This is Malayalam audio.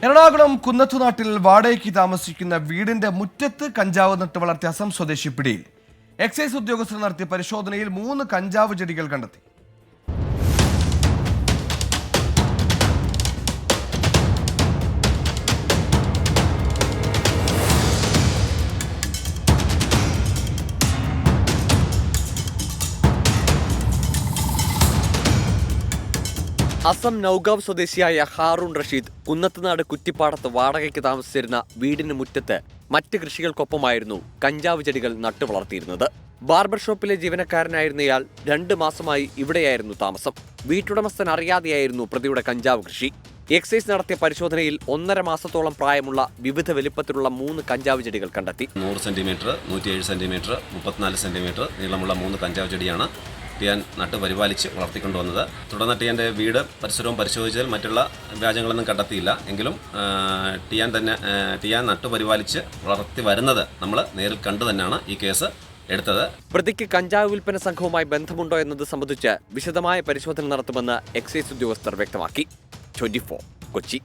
എറണാകുളം കുന്നത്തുനാട്ടിൽ വാടകയ്ക്ക് താമസിക്കുന്ന വീടിന്റെ മുറ്റത്ത് കഞ്ചാവ് നട്ട് വളർത്തിയ അസം സ്വദേശി പിടിയിൽ. എക്സൈസ് ഉദ്യോഗസ്ഥർ നടത്തിയ പരിശോധനയിൽ 3 കഞ്ചാവ് ചെടികൾ കണ്ടെത്തി. അസം നൌഗാവ് സ്വദേശിയായ ഹാറൂൺ റഷീദ് കുന്നത്തുനാട് കുറ്റിപ്പാടത്ത് വാടകയ്ക്ക് താമസിച്ചിരുന്ന വീടിന് മുറ്റത്ത് മറ്റ് കൃഷികൾക്കൊപ്പമായിരുന്നു കഞ്ചാവ് ചെടികൾ നട്ടു വളർത്തിയിരുന്നത്. ബാർബർ ഷോപ്പിലെ ജീവനക്കാരനായിരുന്ന ഇയാൾ 2 മാസമായി ഇവിടെയായിരുന്നു താമസം. വീട്ടുടമസ്ഥൻ അറിയാതെയായിരുന്നു പ്രതിയുടെ കഞ്ചാവ് കൃഷി. എക്സൈസ് നടത്തിയ പരിശോധനയിൽ 1.5 മാസത്തോളം പ്രായമുള്ള വിവിധ വലിപ്പത്തിലുള്ള 3 കഞ്ചാവ് ചെടികൾ കണ്ടെത്തി. 100 സെന്റിമീറ്റർ, 107 സെന്റിമീറ്റർ, 34 സെന്റിമീറ്റർ നീളമുള്ള 3 കഞ്ചാവ് ചെടിയാണ് ടിയാൻ നട്ട് പരിപാലിച്ച് വളർത്തിക്കൊണ്ടുവന്നത്. തുടർന്ന് ടിയാൻ്റെ വീട് പരിസരവും പരിശോധിച്ചാൽ മറ്റുള്ള വ്യാജങ്ങളൊന്നും കണ്ടെത്തിയില്ല. എങ്കിലും ടിയാൻ നട്ട് പരിപാലിച്ച് വളർത്തി വരുന്നത് നമ്മൾ നേരിൽ കണ്ടു തന്നെയാണ് ഈ കേസ് എടുത്തത്. പ്രതിക്ക് കഞ്ചാവ് വിൽപ്പന സംഘവുമായി ബന്ധമുണ്ടോ എന്നത് സംബന്ധിച്ച് വിശദമായ പരിശോധന നടത്തുമെന്ന് എക്സൈസ് ഉദ്യോഗസ്ഥർ വ്യക്തമാക്കി. 24 കൊച്ചി.